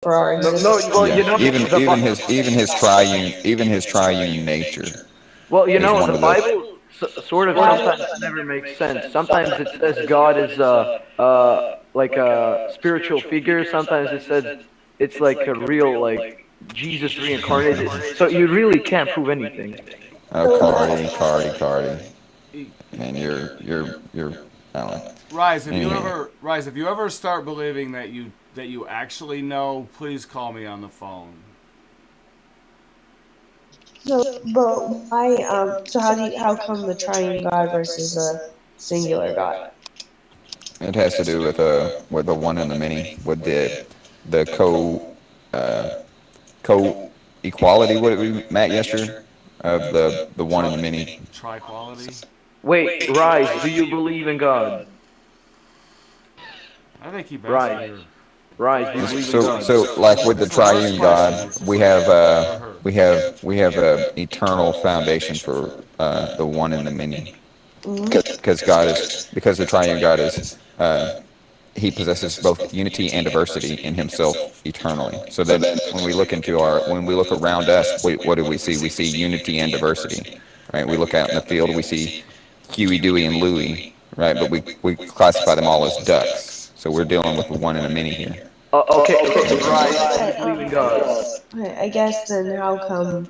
for our No, no. existence. Well, Yeah, the even his triune nature is one The of the. Bible sort of sometimes never makes sense. Sometimes it says God is like a spiritual figure. Sometimes it says it's like a real like Jesus reincarnated. So you really can't prove anything. Oh, So Cardi. E- Man, you're. I don't know. Rise, if you Anyway, ever Rise, if you ever start believing that you actually know, please call me on the phone. but why? So how come the triune God versus a singular God? it has to do with the one and the many, with the uh, co equality. What did we Matt yesterday of the one and the many. Tri-quality. Wait, Rise, do you believe in God? I think keep asking Rise, your. Rise, do you believe in God? So like with the It's the worst triune question. God, It's the worst question I've ever heard. we have a eternal foundation for the one and the many, Mm-hmm. because because the triune God is he possesses both unity and diversity in himself eternally. So then when we look around us, what do we see? We see unity and diversity, right? We look out in the field, we see Huey, Dewey, and Louie, right? But we classify them all as ducks. So we're dealing with the one and a many here. Okay, Rise, do you But believe in God? I guess then how come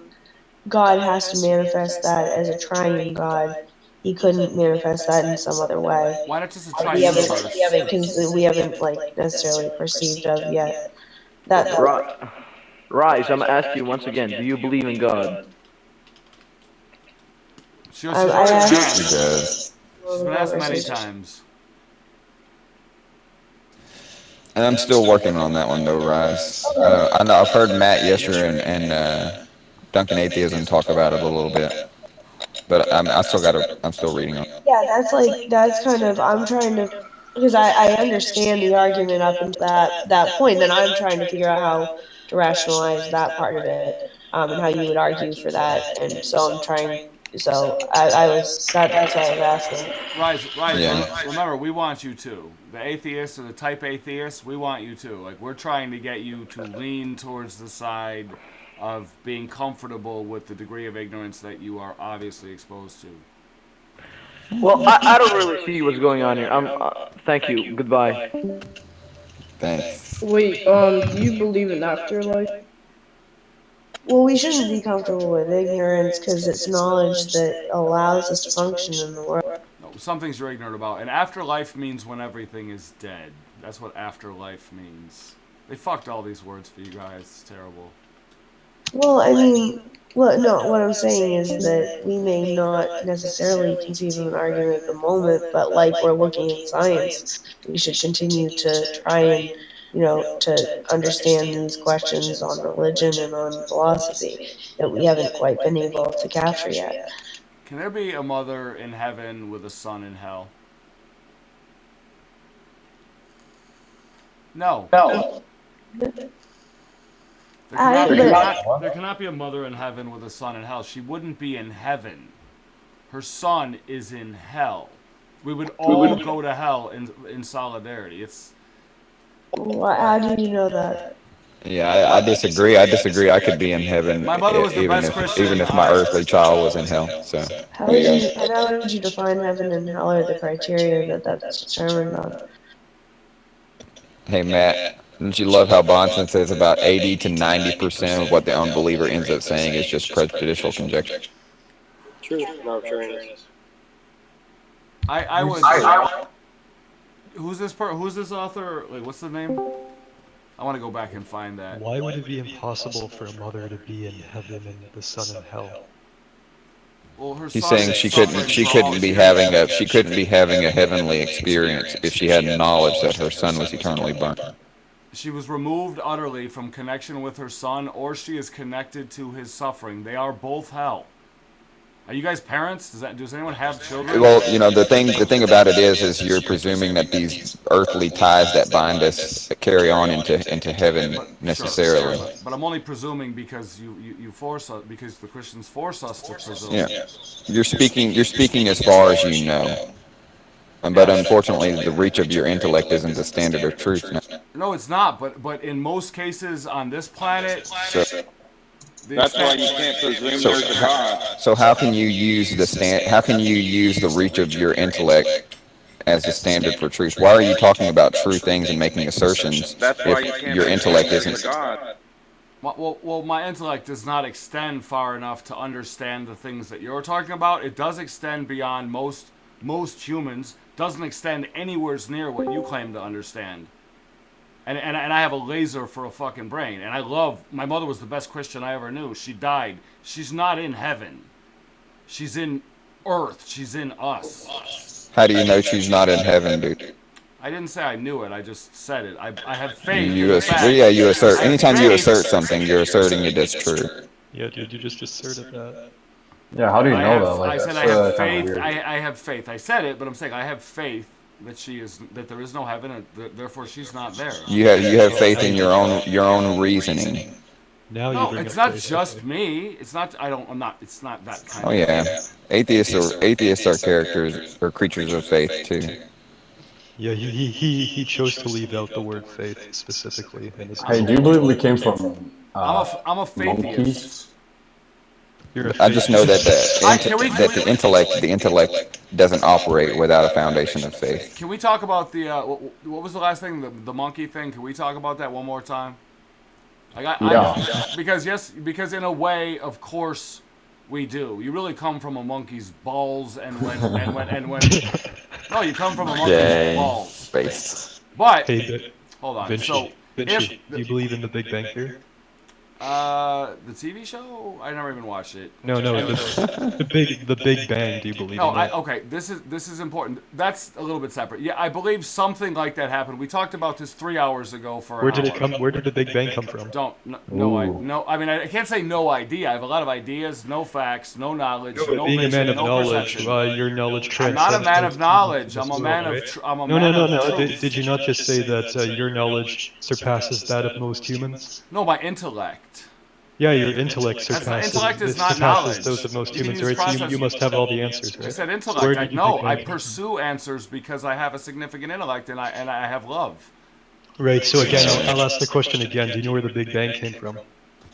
God has to manifest that as a triune God? He couldn't manifest that in some other way Why not just a that tri-universe? we haven't like necessarily perceived of yet. That Ri- Rise, I'm asking you once again, do you believe in God? She's I already been He asked asked. does. She's been asked many times. And I'm still working on that one though, Rise. I know I've heard Matt Yesher and Duncan Atheism talk about it a little bit, but I'm still reading on. Yeah, that's kind of I'm trying to because I understand the argument up until that point. Then I'm trying to figure out how to rationalize that part of it, and how you would argue for that. And so I'm trying. So I was that's why I was asking. Rise. Yeah. Remember, we want you too. The atheists or the type atheists, we want you too. Like we're trying to get you to lean towards the side of being comfortable with the degree of ignorance that you are obviously exposed to. Well, I don't really see what's going on here. Thank you. Goodbye. Thanks. Wait, do you believe in afterlife? Well, we shouldn't be comfortable with ignorance because it's knowledge that allows us to function in the world. No, some things you're ignorant about. And afterlife means when everything is dead. That's what afterlife means. They fucked all these words for you guys. It's terrible. Well, I mean, well, no, what I'm saying is that we may not necessarily conceive of an argument at the moment, but like we're looking at science, we should continue to try and, to understand these questions on religion and on philosophy that we haven't quite been able to capture yet. Can there be a mother in heaven with a son in hell? No. There cannot be a mother in heaven with a son in hell. She wouldn't be in heaven. Her son is in hell. We would all go to hell in solidarity. It's How do you know that? Yeah, I disagree. I disagree. I could be in heaven my mother was the best Christian even in if my high earthly school. child was in hell. So How there would you you, go. and how would you define heaven and hell or the criteria that that's determined on? Hey Matt, don't you love how Bonson says about 80 to 90% of what the unbeliever ends up saying is just prejudicial conjecture? True. No, true it is. I would. Who's this author? Like, what's the name? I want to go back and find that. Why would it be impossible for a mother to be in heaven and the son in hell? Well, her He's son saying is suffering from all these years. she couldn't be having a heavenly experience if she had knowledge that her son was eternally burned. She was removed utterly from connection with her son, or she is connected to his suffering. They are both hell. Are you guys parents? Does anyone have children? Well, the thing about it is you're presuming that these earthly ties that bind us carry on into heaven But sure, necessarily. but I'm only presuming because you force us, because the Christians force us to presume. Yeah, you're speaking as far as you know. But unfortunately, the reach of your intellect isn't the standard of truth. No. No, it's not. But in most cases on this planet, So, the That's why extent. you can't presume so, there's a God. so how can you use the How can you use the reach of your intellect as the standard for truth? Why are you talking about true things and making assertions That's why you if can't your presume intellect there's a isn't? God. Well, my intellect does not extend far enough to understand the things that you're talking about. It does extend beyond most humans. Doesn't extend anywhere near what you claim to understand. And I have a laser for a fucking brain. And I love my mother was the best Christian I ever knew. She died. She's not in heaven. She's in Earth. She's in us. How do you know she's not in heaven, dude? I didn't say I knew it. I just said it. I have faith in You, the fact. well, yeah, you assert. I have Anytime you faith. assert something, you're asserting it as true. Yeah, dude, you just asserted that. Yeah, how do you I know have, that? Like, I said that's I have kind of faith. weird. I have faith. I said it, but I'm saying I have faith that there is no heaven, and therefore she's not there. You have faith in your own reasoning. Now you No, bring it's up not faith, just okay. me. It's not. I don't. I'm not. It's not that kind. Oh of yeah, atheists are characters or creatures of faith too. Yeah, he chose to leave out the word faith specifically in his Hey, do you whole. believe we came from I'm a faithist. monkeys? You're a I just know that Can the intellect doesn't operate without a foundation of faith. Can we talk about the what was the last thing? The monkey thing. Can we talk about that one more time? Because in a way, of course, we do. You really come from a monkey's balls, and when no, you come from a monkey's Yay. balls. Space. But Hey, hold on. Vinci, So Vinci, do you believe in the Big Bang Theory? the TV show, I never even watched it. No, the Big Bang. Do you believe No, in that? okay. This is important. That's a little bit separate. Yeah, I believe something like that happened. We talked about this 3 hours ago for Where an did it hour. come? Where did the Big Bang come from? No. I mean, I can't say no idea. I have a lot of ideas, no facts, no knowledge, no Being a vision, man of no knowledge, perception. your knowledge I'm transcends. not a man of knowledge. this I'm a world, man of. right? I'm a No, man no, of no, no. truth. Did you not just say that your knowledge surpasses that of most humans? No, my intellect. Yeah, your intellect surpasses, intellect is not surpasses knowledge. those of most You can humans, use right? So process. you must have all the answers, right? I said So where intellect. did you No, Big I Bang come pursue answers because I have a significant intellect and I have love. from? Right. So again, I'll ask the question again. Do you know where the Big Bang came from?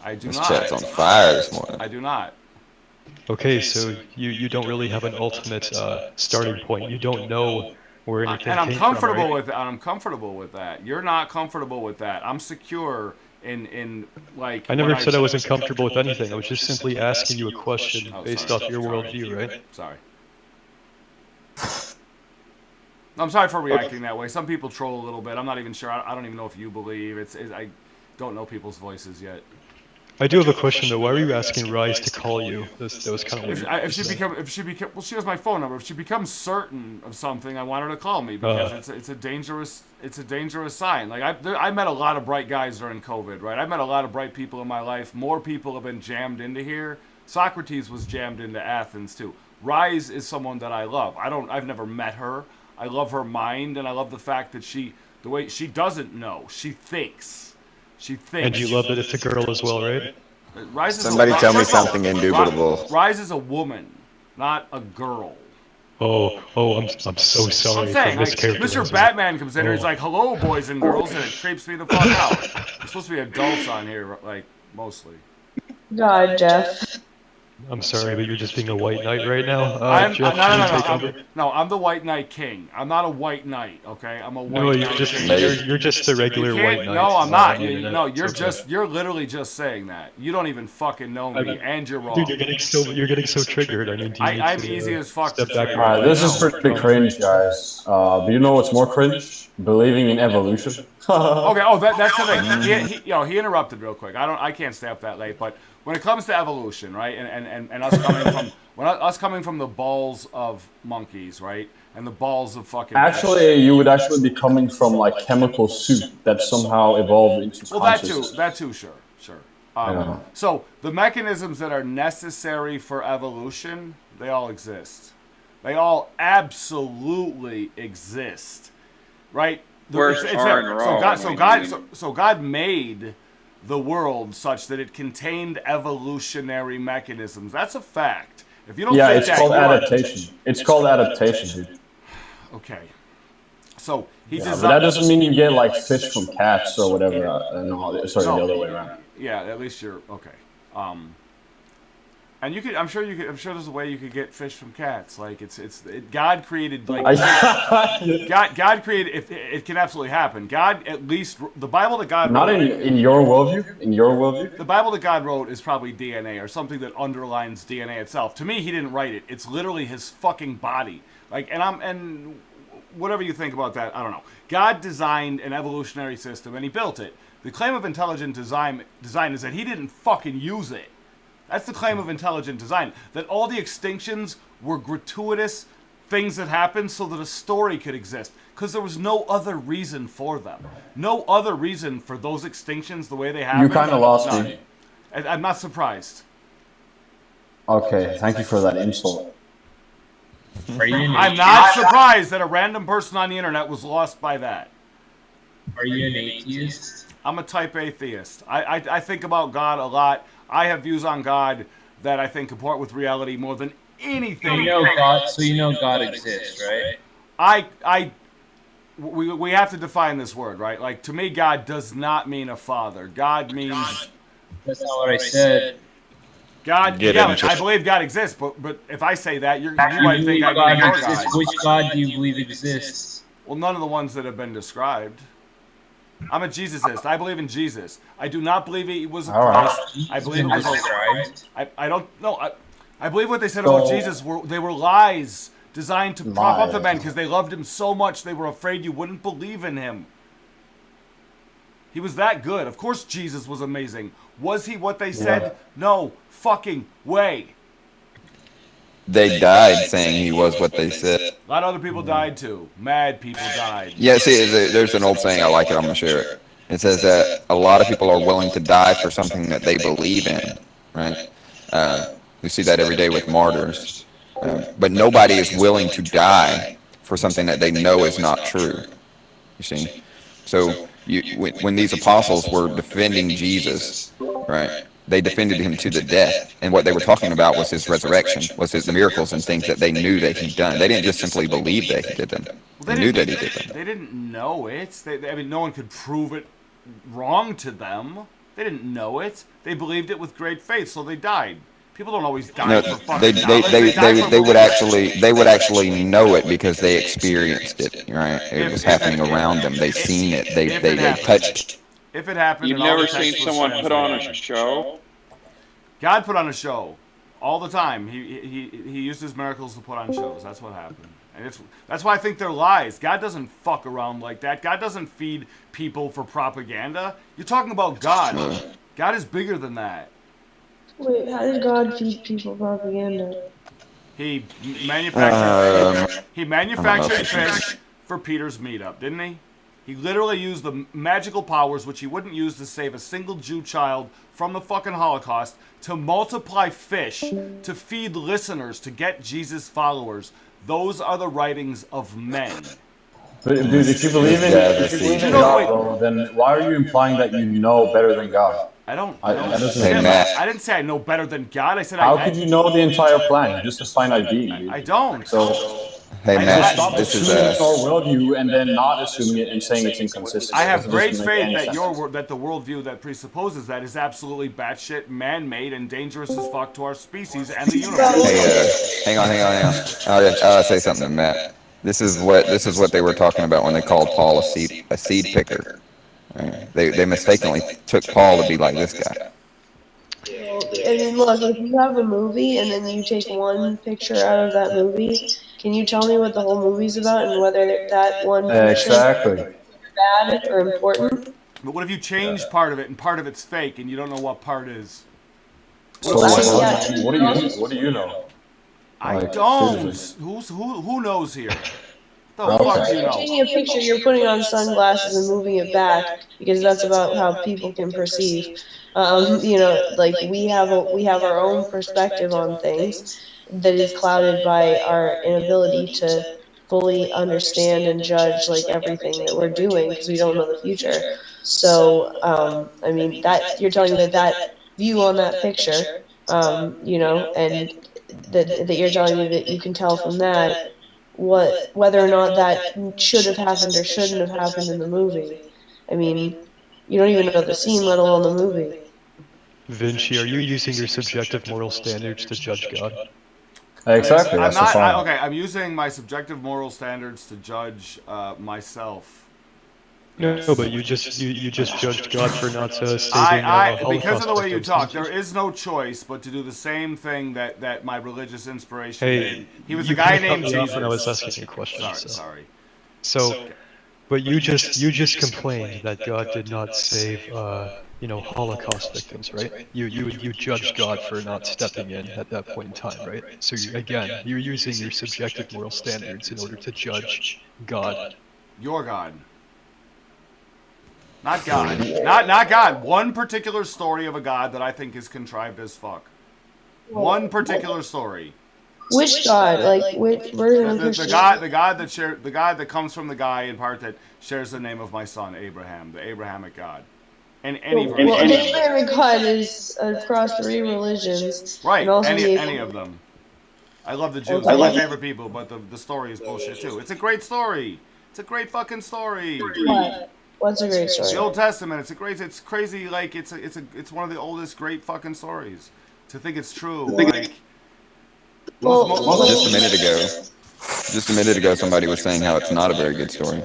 I do This not. chat's on fire this morning. I do not. Okay, so you don't really have an ultimate starting point. You don't know where anything And I'm came comfortable from, right? with I'm comfortable with that. You're not comfortable with that. I'm secure in like. I never said I wasn't comfortable with anything. I was just simply asking you a question Oh, based sorry. off your worldview, right? Sorry. I'm sorry for reacting that way. Some people troll a little bit. I'm not even sure. I don't even know if you believe. I don't know people's voices yet. I do have a question though. Why were you asking Rise to call you? That was kind of weird. If she become, well, she has my phone number. If she becomes certain of something, I want her to call me because it's a dangerous sign. Like I met a lot of bright guys during COVID, right? I met a lot of bright people in my life. More people have been jammed into here. Socrates was jammed into Athens too. Rise is someone that I love. I've never met her. I love her mind, and I love the fact that the way she doesn't know, she thinks. She thinks. And you love that it's a girl as well, right? Rise is Somebody tell me something indubitable. Rise is a woman, not a girl. Oh, I'm so sorry I'm saying, for like, mischaracterizing. Mr. Batman comes in here, he's like, "Hello, boys and girls," and it creeps me the fuck out. There's supposed to be adults on here, like mostly. God, Jeff. I'm sorry, but you're just being a white knight right now. Jeff, No, I'm the White Knight King. I'm not a white knight, okay? I'm a white No, knight king. you're just a regular white knight. No, I'm not. on the internet. It's okay. You're literally just saying that. You don't even fucking know me, and you're wrong. Dude, you're getting so triggered. I mean, do you need I'm to, easy as fuck to step back trigger. Alright, this is pretty cringe, guys. Do you know what's more cringe? Believing in evolution. Okay. Oh, that's the thing. He interrupted real quick. I can't stay up that late. But when it comes to evolution, right, and us coming from the balls of monkeys, right, and the balls of fucking. Actually, you would actually be coming from like chemical soup that somehow evolved into consciousness. That too, sure. Yeah. So the mechanisms that are necessary for evolution, they all exist. They all absolutely exist, right? Words aren't wrong. So God made the world such that it contained evolutionary mechanisms. That's a fact. If you don't think it's called adaptation. It's called adaptation, dude. Okay. So he Yeah, but that designed. doesn't mean you get like fish from cats or whatever. No, sorry, the No. other way around. Yeah, at least you're okay. And you could, I'm sure you could, I'm sure there's a way you could get fish from cats. Like God created like God created. If it can absolutely happen, God at least the Bible that God Not wrote. in your worldview. In your worldview, The Bible that God wrote is probably DNA or something that underlines DNA itself. To me, he didn't write it. It's literally his fucking body. Like, and whatever you think about that, I don't know. God designed an evolutionary system and he built it. The claim of intelligent design is that he didn't fucking use it. That's the claim of intelligent design. That all the extinctions were gratuitous things that happened so that a story could exist. Because there was no other reason for them. No other reason for those extinctions the way they happened. you kind of lost me. I'm not surprised. Okay, thank you for that insult. Are you an I'm not surprised that a random person on the internet was lost by that. Are you an atheist? I'm a type atheist. I think about God a lot. I have views on God that I think comport with reality more than anything. So you know God exists, right? We have to define this word, right? Like, to me, God does not mean a father. God means... That's not what I said. God, Get yeah, it. I believe God exists, but if I say that, you might think I God mean your exists. God. Which God do you believe exists? Well, none of the ones that have been described. I'm a Jesusist. I believe in Jesus. I do not believe he was a Christ. I believe it was a... I don't know. I believe what they said about Jesus they were lies designed to prop up the man because they loved him so much they were afraid you wouldn't believe in him. He was that good. Of course Jesus was amazing. Was he what they said? Yeah. No fucking way. They died saying he was what they said. A lot of other people died too. Mad people died. Yeah, see, there's an old saying, I like it, I'm going to share it. It says that a lot of people are willing to die for something that they believe in, right? We see that every day with martyrs. But nobody is willing to die for something that they know is not true, you see? So when these apostles were defending Jesus, right, they defended him to the death. And what they were talking about was his resurrection, was the miracles and things that they knew that he'd done. They didn't just simply believe that he did them. They knew that he did them. They didn't know it. I mean, no one could prove it wrong to them. They didn't know it. They believed it with great faith, so they died. People don't always die No, for fucking they would actually know it because they experienced it, right? It was happening around them. They seen it. They touched. If it happened, You've never seen someone put on a show? God put on a show all the time. He used his miracles to put on shows. That's what happened. And that's why I think they're lies. God doesn't fuck around like that. God doesn't feed people for propaganda. You're talking about God. God is bigger than that. Wait, how did God feed people propaganda? He I manufactured fish for Peter's meetup, didn't he? He literally used the magical powers, which he wouldn't use to save a single Jew child from the fucking Holocaust, to multiply fish, to feed listeners, to get Jesus followers. Ththose are the writings of men. But, dude, if you believe in God, though, then why are you implying that you know better than God? I don't. Hey, Matt. I didn't say I know better than God. I said How could you know the entire plan? You're just a finite being, dude. I don't. So Hey, Matt, stop this is assuming your worldview and then not assuming it and saying it's inconsistent. I have It great doesn't make faith any that sense. that the worldview that presupposes that is absolutely batshit, man-made, and dangerous as fuck to our species and the universe. Hey, hang on. I'll say something, Matt. This is what they were talking about when they called Paul a seed picker. Right? They mistakenly took Paul to be like this guy. I mean, look, if you have a movie and then you take one picture out of that movie, can you tell me what the whole movie's about and whether that one picture Exactly. is bad or important? But what if you change part of it and part of it's fake and you don't know what part is? So what do you know? I Like, don't. seriously. Who knows here? The Okay. fuck do you You're know? taking a picture, you're putting on sunglasses and moving it back because that's about how people can perceive. Like we have our own perspective on things that is clouded by our inability to fully understand and judge like everything that we're doing because we don't know the future. So, I mean that you're telling me that view on that picture, and that you're telling me that you can tell from that whether or not that should have happened or shouldn't have happened in the movie. I mean, you don't even know the scene, let alone the movie. Vinci, are you using your subjective moral standards to judge God? Exactly. I'm That's the not. point. Okay, I'm using my subjective moral standards to judge myself. Yes. No, but you just judged God for not saving Because of Holocaust the way you victims, talk, didn't you? there is no choice but to do the same thing that my religious inspiration did. Hey, He was a you guy kind of cut named me off when I was Jesus. asking you a question. Sorry. So, but you just complained that God did not save Holocaust victims, right? You judged God for not stepping in at that point in time, right? So you're using your subjective moral standards in order to judge God. Your God. Not God. Not God. One particular story of a God that I think is contrived as fuck. One particular story. Which God? Like which version of Christianity? The God that comes from the guy in part that shares the name of my son Abraham, the Abrahamic God. And any version. Well, an Abrahamic God is across 3 religions, Right. and also Any of them. I love the Jews. They're my favorite people, but the story is bullshit too. It's a great story. It's a great fucking story. What? What's a great The story? Old Testament. It's crazy. Like it's one of the oldest great fucking stories. To think it's true. Like Just a minute ago, somebody was saying how it's not a very good story.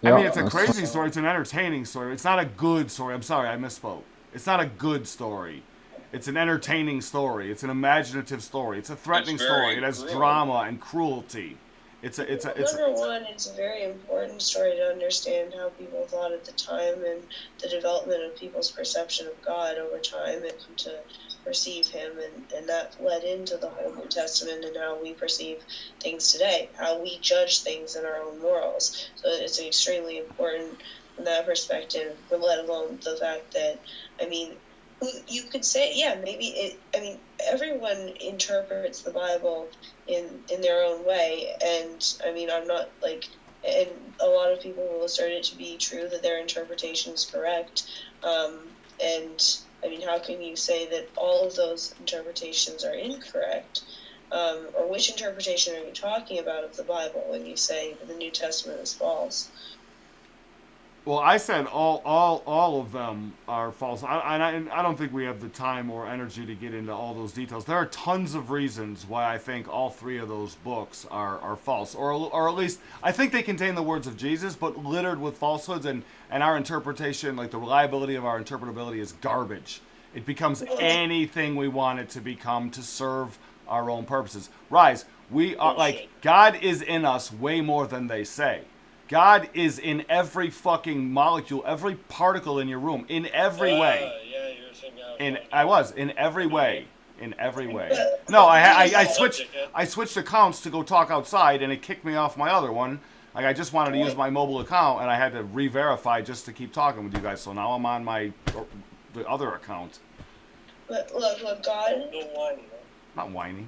I mean, it's a crazy story. It's an entertaining story. It's not a good story. I'm sorry, I misspoke. It's not a good story. It's an entertaining story. It's an imaginative story. It's a threatening story. It has drama and cruelty. Number one, it's a very important story to understand how people thought at the time and the development of people's perception of God over time and come to perceive him, and that led into the whole New Testament and how we perceive things today, how we judge things in our own morals. So it's extremely important from that perspective, but let alone the fact that, I mean, you could say, yeah, maybe everyone interprets the Bible in their own way, and I mean, I'm not like, and a lot of people will assert it to be true that their interpretation is correct, and I mean, how can you say that all of those interpretations are incorrect? Or which interpretation are you talking about of the Bible when you say that the New Testament is false? Well, I said all of them are false. I don't think we have the time or energy to get into all those details. There are tons of reasons why I think all 3 of those books are false, or at least I think they contain the words of Jesus, but littered with falsehoods, and our interpretation, like the reliability of our interpretability, is garbage. It becomes anything we want it to become to serve our own purposes. Rise, we are like, God is in us way more than they say. God is in every fucking molecule, every particle in your room, in every way. Yeah, you were saying in every way, in every way. No, I switched accounts to go talk outside, and it kicked me off my other one. Like I just wanted to use my mobile account, and I had to re-verify just to keep talking with you guys. So now I'm on the other account. But look, God. I'm not whining.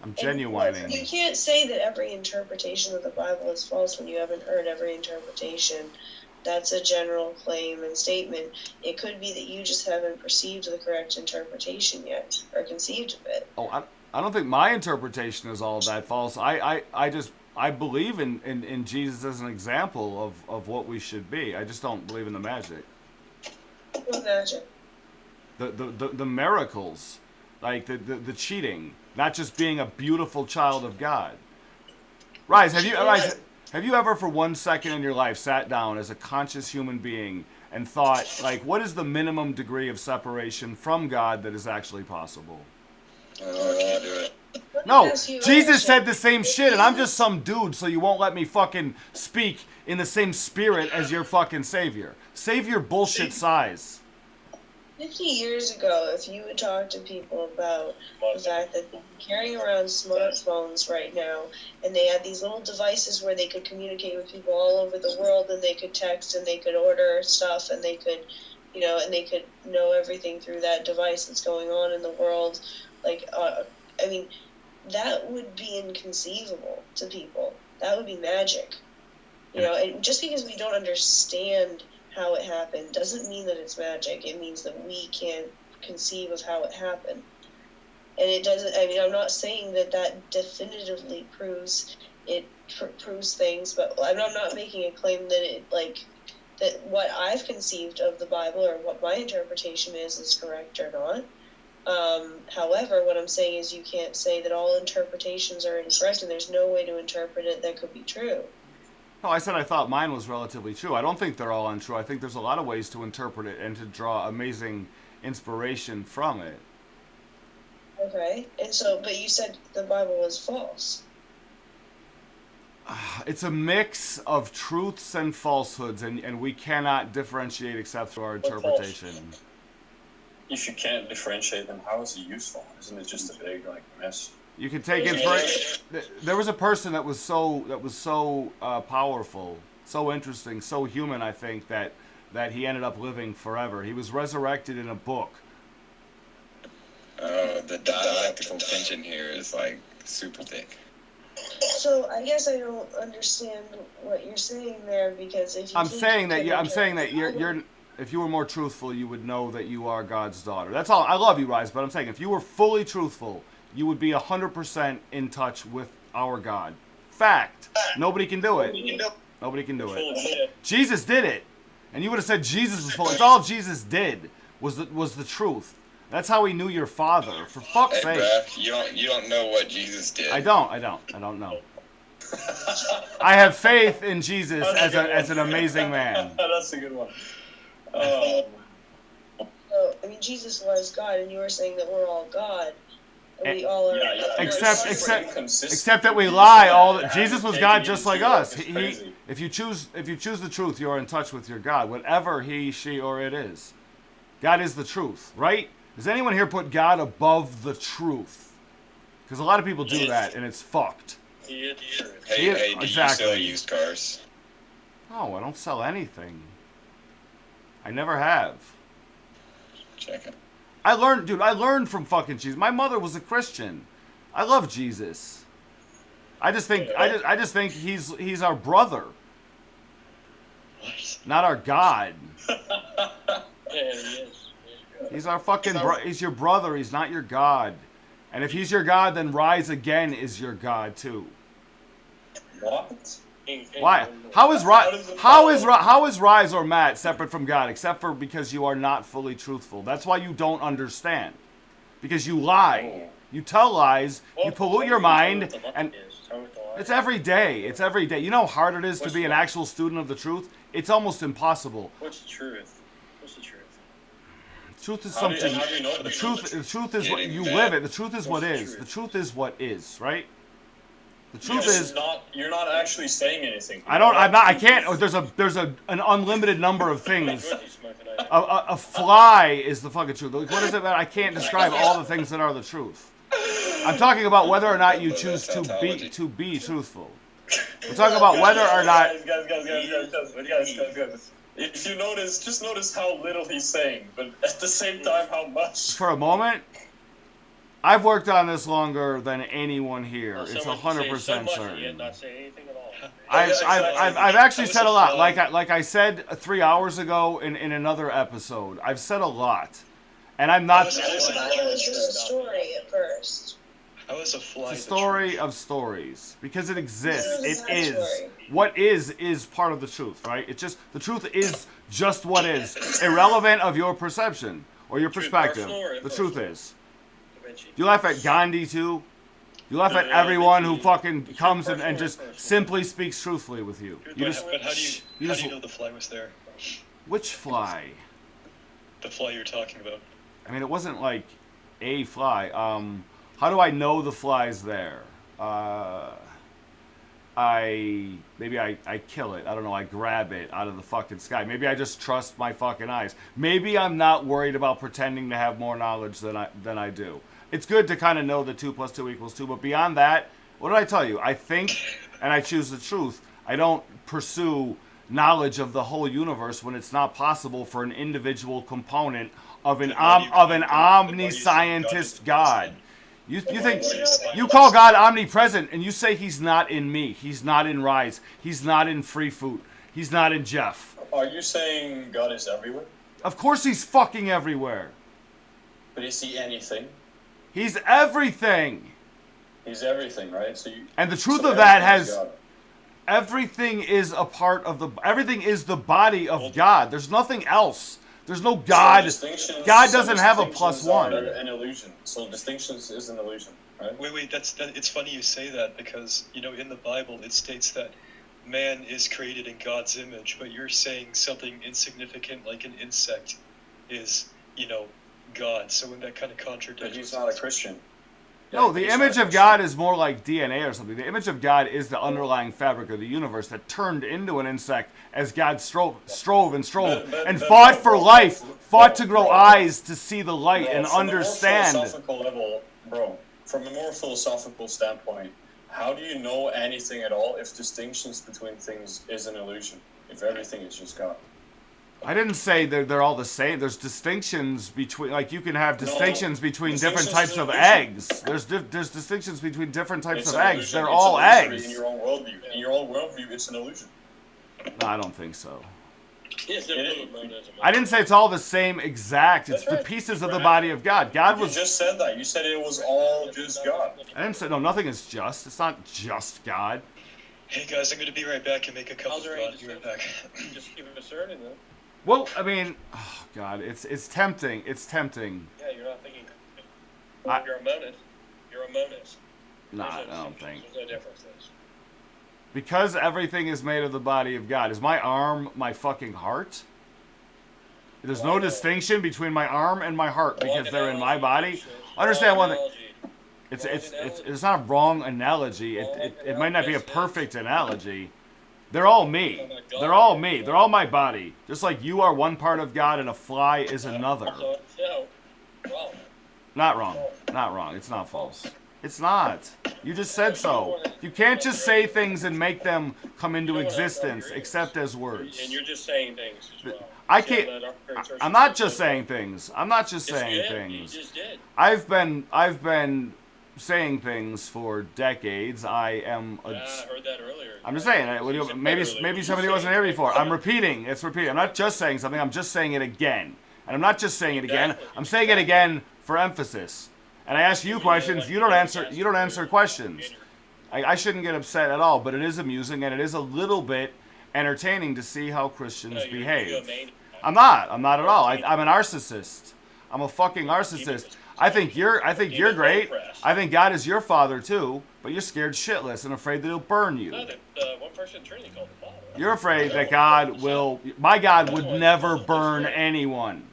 I'm genuine. You can't say that every interpretation of the Bible is false when you haven't heard every interpretation. That's a general claim and statement. It could be that you just haven't perceived the correct interpretation yet, or conceived of it. Oh, I don't think my interpretation is all that false. I believe in Jesus as an example of what we should be. I just don't believe in the magic. What magic? The miracles. Like the cheating, not just being a beautiful child of God. Rise, have you ever for 1 second in your life sat down as a conscious human being and thought, like, what is the minimum degree of separation from God that is actually possible? I can't do it. No, Jesus said the same shit, and I'm just some dude, so you won't let me fucking speak in the same spirit as your fucking savior. Save your bullshit size. 50 years ago, if you would talk to people about the fact that they're carrying around smartphones right now, and they had these little devices where they could communicate with people all over the world, and they could text, and they could order stuff, and they could, and they could know everything through that device that's going on in the world, like, I mean, that would be inconceivable to people. That would be magic. And just because we don't understand how it happened doesn't mean that it's magic. It means that we can't conceive of how it happened. And it doesn't, I mean, I'm not saying that that definitively proves things, but I'm not making a claim that it, like, that what I've conceived of the Bible or what my interpretation is correct or not. However, what I'm saying is you can't say that all interpretations are incorrect, and there's no way to interpret it that could be true. No, I said I thought mine was relatively true. I don't think they're all untrue. I think there's a lot of ways to interpret it and to draw amazing inspiration from it. Okay, and so, but you said the Bible was false. It's a mix of truths and falsehoods, and we cannot differentiate except through our interpretation. If you can't differentiate them, how is it useful? Isn't it just a big mess? You can take inspiration. There was a person that was so powerful, so interesting, so human. I think that he ended up living forever. He was resurrected in a book. The dialectical tension here is like super thick. So I guess I don't understand what you're saying there, because if you I'm saying that you're if you were more truthful, you would know that you are God's daughter. That's all. I love you, Rise, but I'm saying if you were fully truthful, you would be 100% in touch with our God. Fact. Nobody can do it. Nobody can do it. Jesus did it, and you would have said Jesus was full. It's all Jesus did was the truth. That's how he knew your father. For fuck's sake. Bruh, you don't know what Jesus did. I don't know. I have faith in Jesus as an amazing man. That's a good one. So, I mean, Jesus was God, and you were saying that we're all God. And we all are. Except that we lie. Jesus was God just like us. If you choose the truth, you're in touch with your God, whatever he, she, or it is. God is the truth, right? Does anyone here put God above the truth? Because a lot of people do that, and it's fucked. Hey, do you sell used cars? No, I don't sell anything. I never have. Check it. I learned from fucking Jesus. My mother was a Christian. I love Jesus. I just think he's our brother. What? Not our God. Yeah, he is. He's our fucking he's your brother, he's not your God. And if he's your God, then Rise Again is your God too. What? Why? How is Rise or Matt separate from God, except for because you are not fully truthful? That's why you don't understand. Because you lie. You tell lies, you pollute your mind, and it's every day. It's every day. You know how hard it is to be an actual student of the truth? It's almost impossible. What's the truth? Truth is something. The truth is what you live it. The truth is what is. The truth is what is, right? The truth is you're not actually saying anything. I can't. There's an unlimited number of things. A fly is the fucking truth. What is it that I can't describe all the things that are the truth? I'm talking about whether or not you choose to be truthful. We're talking about whether or not. Guys. If you notice, just notice how little he's saying, but at the same time, how much. For a moment, I've worked on this longer than anyone here. It's 100% certain. Not say anything at all. I've actually said a lot. Like I said 3 hours ago in another episode, I've said a lot, and I'm not. It was just a story at first. How is a fly? It's a story of stories because it exists. It is what is part of the truth, right? It's just the truth is just what is, irrelevant of your perception or your perspective. The truth is. You laugh at Gandhi too. You laugh at everyone who fucking comes and just simply speaks truthfully with you. But how do you know the fly was there? Which fly? The fly you're talking about. I mean, it wasn't like a fly. How do I know the fly's there? I kill it. I don't know. I grab it out of the fucking sky. Maybe I just trust my fucking eyes. Maybe I'm not worried about pretending to have more knowledge than I do. It's good to kind of know that 2 + 2 = 2, but beyond that, what did I tell you? I think and I choose the truth. I don't pursue knowledge of the whole universe when it's not possible for an individual component of an omniscientist God. You think you call God omnipresent and you say he's not in me, he's not in Rise, he's not in Free Food, he's not in Jeff. Are you saying God is everywhere? Of course he's fucking everywhere. But is he anything? He's everything. He's everything, right? And the truth of that has... Everything is a part of the... Everything is the body of God. There's nothing else. There's no God. God doesn't have a plus one. An illusion. So distinctions is an illusion, right? Wait. It's funny you say that because, in the Bible it states that man is created in God's image, but you're saying something insignificant like an insect is, God. So wouldn't that kind of contradict? But he's not a Christian. No, the image of God is more like DNA or something. The image of God is the underlying fabric of the universe that turned into an insect as God strove and fought for life, fought to grow eyes to see the light and understand. From a more philosophical standpoint, how do you know anything at all if distinctions between things is an illusion? If everything is just God? I didn't say they're all the same. There's distinctions between, like you can have distinctions between different types of eggs. There's distinctions between different types of eggs. They're all eggs. In your own worldview. In your own worldview, it's an illusion. No, I don't think so. I didn't say it's all the same exact. It's the pieces of the body of God. God was... You just said that. You said it was all just God. I didn't say, no, nothing is just. It's not just God. Hey guys, I'm going to be right back and make a cup of coffee. Be right back. Just keep it asserting, though. Well, I mean, oh God, it's tempting. It's tempting. Yeah, you're not thinking. Well, you're a monist. You're a monist. Nah, I don't think. There's no difference. Because everything is made of the body of God. Is my arm my fucking heart? There's no distinction between my arm and my heart because they're in my body. Understand one thing. It's not a wrong analogy. It might not be a perfect analogy. They're all me. They're all me. They're all my body. Just like you are one part of God and a fly is another. Not wrong. Not wrong. It's not false. It's not. You just said so. You can't just say things and make them come into existence except as words. And you're just saying things as well. I can't... I'm not just saying things. I'm not just saying things. You just did. I've been saying things for decades. I am a... I heard that earlier. I'm just saying. Maybe somebody wasn't here before. I'm repeating. It's repeating. I'm not just saying something. I'm just saying it again. And I'm not just saying it again. I'm saying it again for emphasis. And I ask you questions. You don't answer questions. I shouldn't get upset at all. But it is amusing and it is a little bit entertaining to see how Christians behave. I'm not at all. I'm a narcissist. I'm a fucking narcissist. I think you're great. I think God is your father too, but you're scared shitless and afraid that he'll burn you. No, one person in Trinity called the Father. You're afraid that my God would never burn anyone.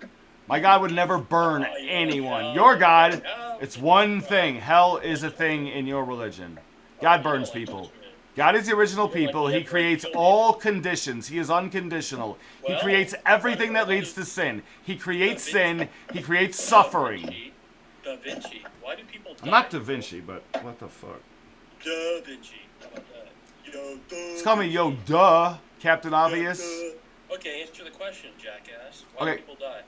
My God would never burn anyone. Your God, it's one thing. Hell is a thing in your religion. God burns people. God is the original people. He creates all conditions. He is unconditional. He creates everything that leads to sin. He creates sin. He creates suffering. Da Vinci. Why do people die? I'm not Da Vinci, but what the fuck? Da Vinci. How about that? Yo, duh. Just call me Yo Duh, Captain Obvious. Okay, answer the question, jackass. Why do people die?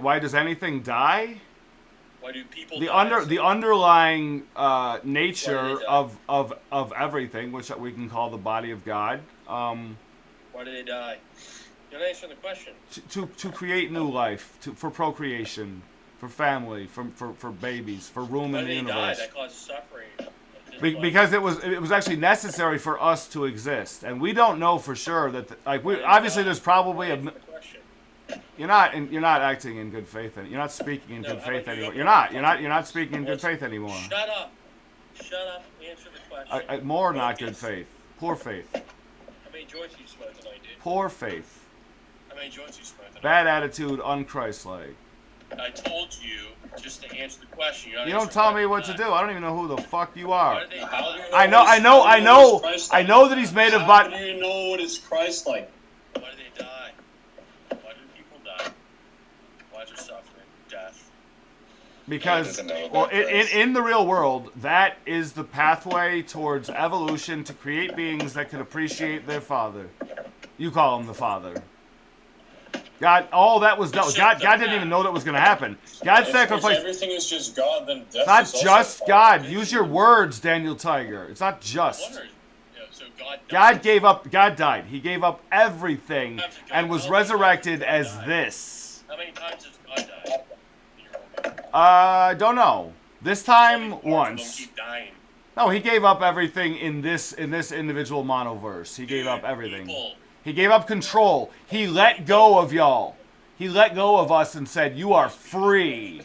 Why does anything die? Why do people die? The underlying nature of everything, which we can call the body of God. Why do they die? You're not answering the question. To create new life, for procreation, for family, for babies, for room in the universe. Why do they die? That causes suffering. Because it was actually necessary for us to exist, and we don't know for sure that obviously there's probably a. You're not acting in good faith. You're not speaking in good faith anymore. You're not speaking in good faith anymore. Shut up. Answer the question. More not good faith. Poor faith. How many joints you smoked tonight, dude? Poor faith. How many joints you smoked tonight? Bad attitude, unchristlike. I told you just to answer the question. You don't tell me what to do. I don't even know who the fuck you are. I know that he's made of body. How do you know what is Christ-like? Why do they die? Why do people die? Why is there suffering, death? Because, well, in the real world, that is the pathway towards evolution to create beings that can appreciate their father. You call him the father. God, all that was done. God didn't even know that was going to happen. God sacrificed. If everything is just God, then death it's not just God. Use your words, Daniel Tiger. It's not just. God gave up. God died. He gave up everything and was resurrected as this. How many times has God died? Don't know. This time, once. No, he gave up everything in this individual monoverse. He gave up everything. He gave up control. He let go of y'all. He let go of us and said, "You are free."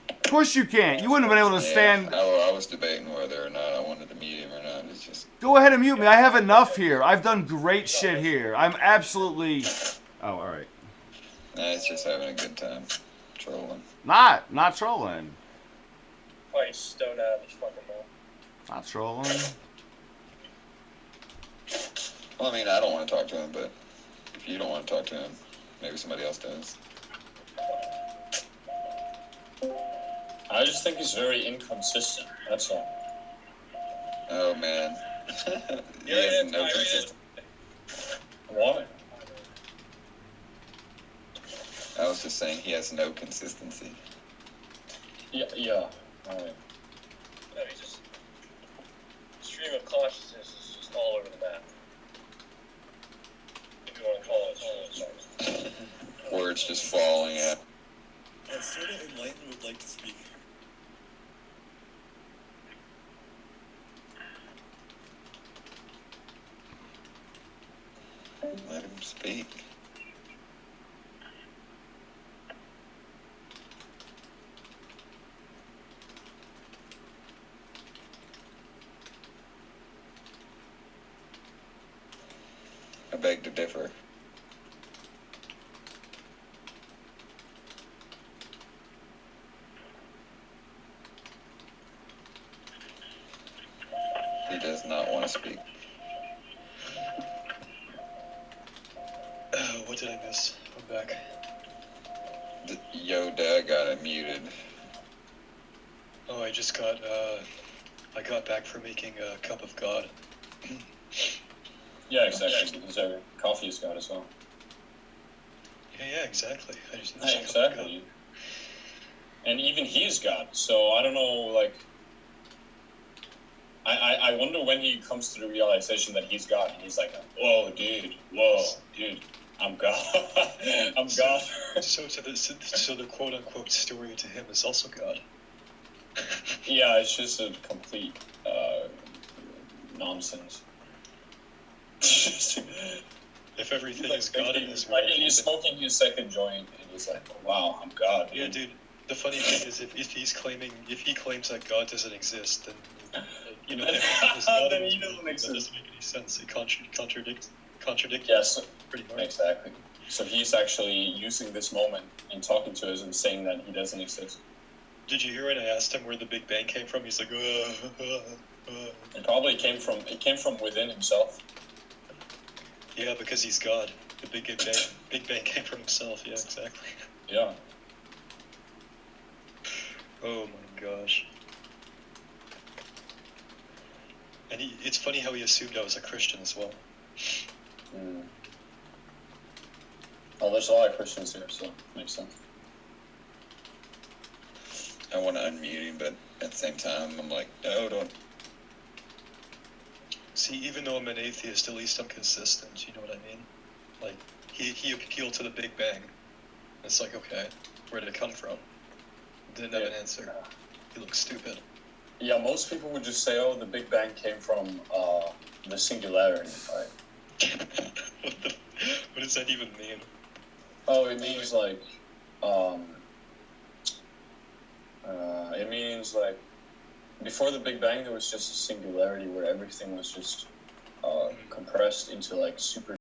Of course you can't. You wouldn't have been able to stand. I was debating whether or not I wanted to mute him or not. It's just. Go ahead and mute me. I have enough here. I've done great shit here. I'm absolutely. Oh, all right. Nah, it's just having a good time, trolling. Not trolling. Why he's stoned out of his fucking mind. Not trolling. Well, I mean, I don't want to talk to him, but if you don't want to talk to him, maybe somebody else does. I just think he's very inconsistent. That's all. Oh man, he has no consistency. Why? I was just saying he has no consistency. Yeah. Alright. No, he's just stream of consciousness is just all over the map. If you want to call it. Words just falling out. Soda Enlightened would like to speak. Let him speak. I beg to differ. He does not want to speak. What did I miss? I'm back. Yoda got unmuted. Oh, I got back from making a cup of God. Yeah, exactly. Because coffee is God as well. Yeah, exactly. I just exactly. And even he's God. So I don't know, like. I wonder when he comes to the realization that he's God. And he's like, whoa, dude, I'm God. I'm God. So the quote unquote story to him is also God. Yeah, it's just a complete nonsense. If everything is God in this world, like he's smoking his second joint, and he's like, "Wow, I'm God." Yeah, dude. The funny thing is, if he claims that God doesn't exist, then then he doesn't exist. That doesn't make any sense. It contradicts. Yes, pretty hard. Exactly. So he's actually using this moment and talking to us and saying that he doesn't exist. Did you hear when I asked him where the Big Bang came from? He's like, It probably came from within himself. Yeah, because he's God. The Big Bang came from himself. Yeah, exactly. Yeah. Oh my gosh. And it's funny how he assumed I was a Christian as well. Mm. Oh, there's a lot of Christians here, so makes sense. I want to unmute him, but at the same time, I'm like, no, don't. See, even though I'm an atheist, at least I'm consistent, you know what I mean? Like, he appealed to the Big Bang. It's like, okay, where did it come from? Didn't have an answer. He looks stupid. Yeah, most people would just say, oh, the Big Bang came from the singularity, right? What does that even mean? Oh, it means like, it means like, before the Big Bang, there was just a singularity where everything was just compressed into like super